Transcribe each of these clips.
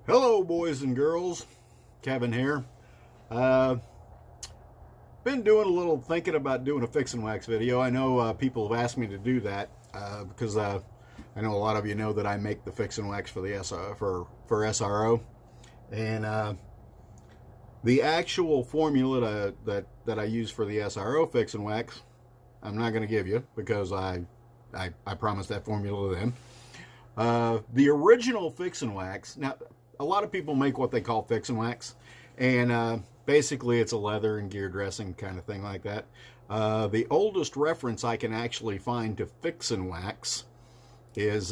Hello, boys and girls. Kevin here. Been doing a little thinking about doing a Fixin Wax video. I know people have asked me to do that because I know a lot of you know that I make the Fixin Wax for the SRO, and the actual formula that I use for the SRO Fixin Wax, I'm not going to give you because I promised that formula to them. The original Fixin Wax. Now, a lot of people make what they call Fixin Wax, and basically it's a leather and gear dressing kind of thing like that. The oldest reference I can actually find to Fixin Wax is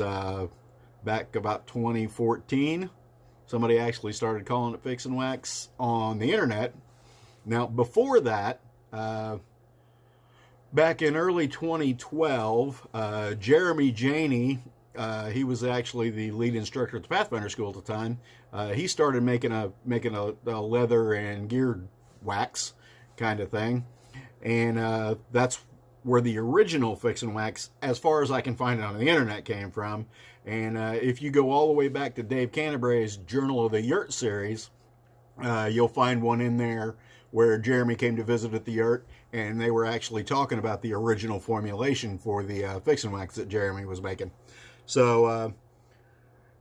back about 2014. Somebody actually started calling it Fixin Wax on the internet. Now, before that, back in early 2012, Jeremy Janey, he was actually the lead instructor at the Pathfinder School at the time. He started making a leather and gear wax kind of thing, and that's where the original Fixin Wax, as far as I can find it on the internet, came from. And if you go all the way back to Dave Canterbury's Journal of the Yurt series, you'll find one in there where Jeremy came to visit at the yurt, and they were actually talking about the original formulation for the Fixin Wax that Jeremy was making. So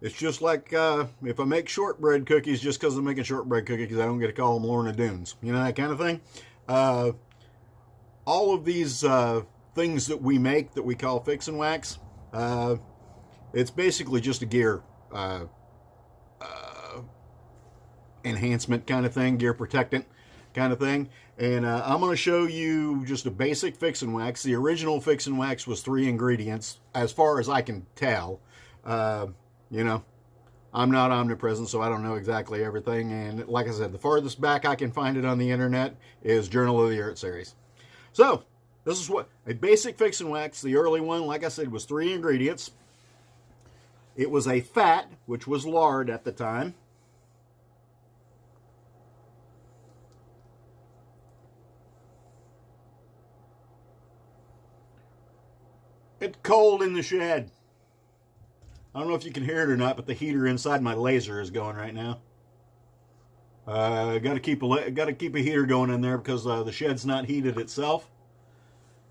it's just like if I make shortbread cookies just because I'm making shortbread cookies, I don't get to call them Lorna Doones. You know, that kind of thing. All of these things that we make that we call Fixin Wax, it's basically just a gear enhancement kind of thing, gear protectant kind of thing. And I'm going to show you just a basic Fixin Wax. The original Fixin Wax was 3 ingredients, as far as I can tell. You know, I'm not omnipresent, so I don't know exactly everything. And like I said, the farthest back I can find it on the internet is Journal of the Yurt series. So, this is what a basic Fixin Wax, the early one, like I said, was 3 ingredients. It was a fat, which was lard at the time. It's cold in the shed. I don't know if you can hear it or not, but the heater inside my laser is going right now. Got to keep a heater going in there because the shed's not heated itself.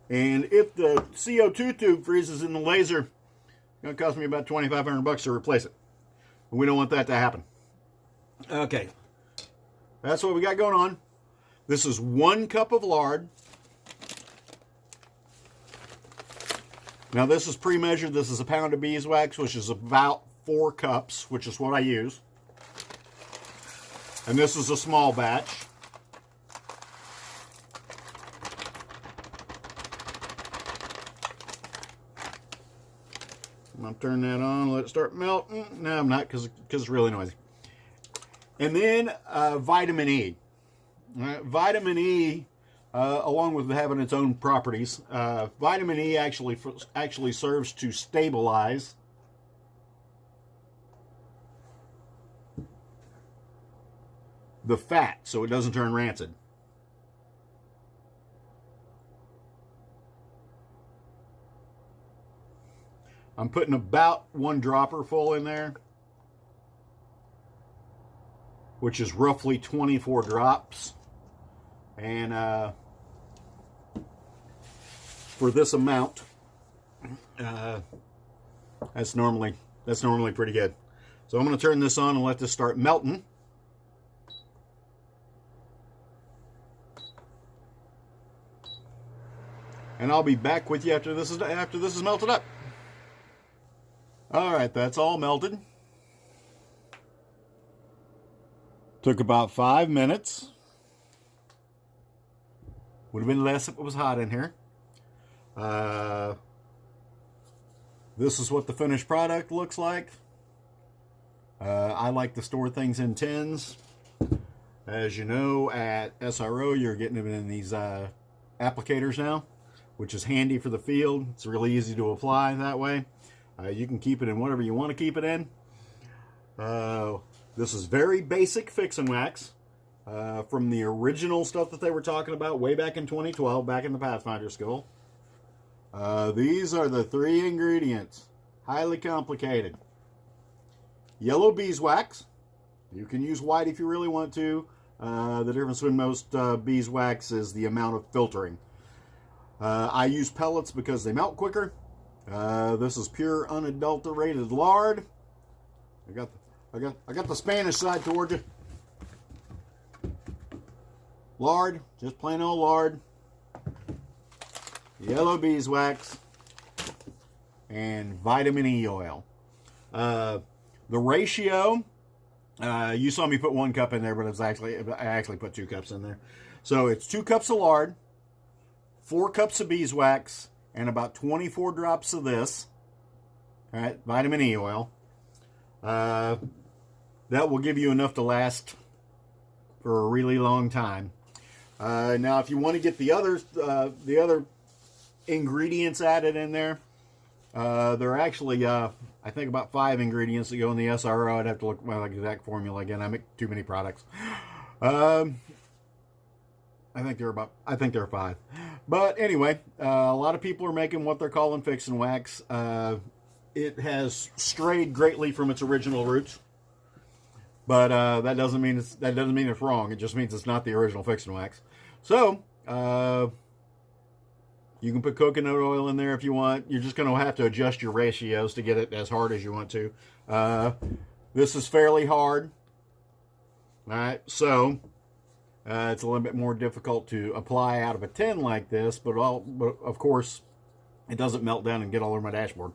And if the CO2 tube freezes in the laser, it's going to cost me about $2,500 to replace it. And we don't want that to happen. Okay, that's what we got going on. This is 1 cup of lard. Now, this is pre-measured. This is a pound of beeswax, which is about 4 cups, which is what I use. And this is a small batch. I'm going to turn that on, let it start melting. No, I'm not, because it's really noisy. And then vitamin E. Vitamin E, along with having its own properties, vitamin E actually serves to stabilize the fat so it doesn't turn rancid. I'm putting about 1 dropper full in there, which is roughly 24 drops. And for this amount, that's normally pretty good. So I'm going to turn this on and let this start melting. And I'll be back with you after this is melted up. All right, that's all melted. Took about 5 minutes. Would have been less if it was hot in here. This is what the finished product looks like. I like to store things in tins. As you know, at SRO, you're getting them in these applicators now, which is handy for the field. It's really easy to apply that way. You can keep it in whatever you want to keep it in. This is very basic Fixin Wax. From the original stuff that they were talking about way back in 2012, back in the Pathfinder School. These are the 3 ingredients. Highly complicated. Yellow beeswax, You can use white if you really want to. The difference between most beeswax is the amount of filtering. I use pellets because they melt quicker. This is pure unadulterated lard. I got the Spanish side toward you. Lard, just plain old lard. Yellow beeswax and vitamin E oil. The ratio, you saw me put 1 cup in there, but I actually put 2 cups in there. So it's 2 cups of lard, 4 cups of beeswax, and about 24 drops of this. All right, vitamin E oil. That will give you enough to last for a really long time. Now, if you want to get the other ingredients added in there, there are actually, I think, about 5 ingredients that go in the SRO. I'd have to look at my exact formula again. I make too many products. I think there are 5. But anyway, a lot of people are making what they're calling Fixin Wax. It has strayed greatly from its original roots. But that doesn't mean it's wrong. It just means it's not the original Fixin Wax. So you can put coconut oil in there if you want. You're just going to have to adjust your ratios to get it as hard as you want to. This is fairly hard. All right, so it's a little bit more difficult to apply out of a tin like this, but of course it doesn't melt down and get all over my dashboard.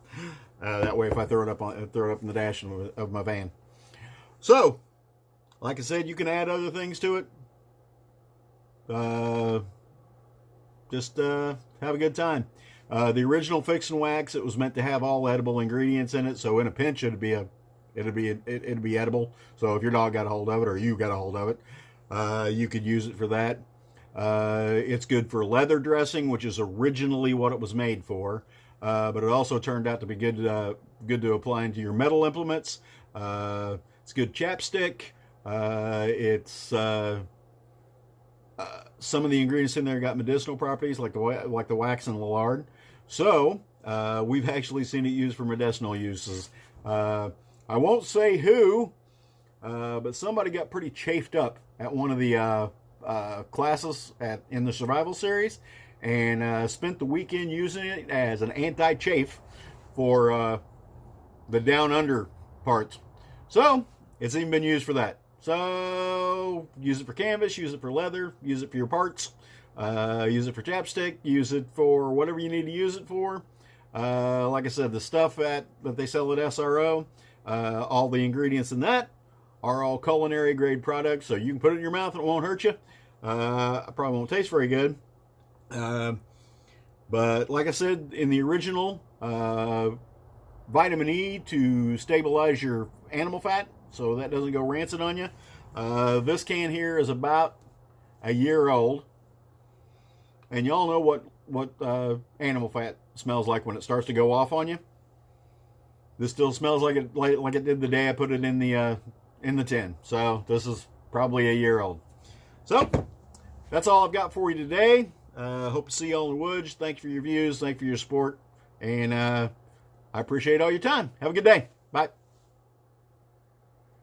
That way, if I throw it up in the dash of my van. So, like I said, you can add other things to it. Just have a good time. The original Fixin Wax, it was meant to have all edible ingredients in it, so in a pinch it'd be edible. So if your dog got a hold of it or you got a hold of it, you could use it for that. It's good for leather dressing, which is originally what it was made for, but it also turned out to be good to apply into your metal implements. It's good chapstick. Some of the ingredients in there got medicinal properties, like the wax and the lard. So we've actually seen it used for medicinal uses. I won't say who, but somebody got pretty chafed up at one of the classes in the survival series, and spent the weekend using it as an anti-chafe for the down under parts. So it's even been used for that. So use it for canvas, use it for leather, use it for your parts, use it for chapstick, use it for whatever you need to use it for. Like I said, the stuff that they sell at SRO, all the ingredients in that are all culinary grade products, so you can put it in your mouth and it won't hurt you. It probably won't taste very good. But like I said, in the original, vitamin E to stabilize your animal fat so that doesn't go rancid on you. This can here is about a year old. And y'all know what animal fat smells like when it starts to go off on you. This still smells like it did the day I put it in the tin. So this is probably a year old. So that's all I've got for you today. Hope to see y'all in the woods. Thank you for your views. Thank you for your support. And I appreciate all your time. Have a good day. Bye.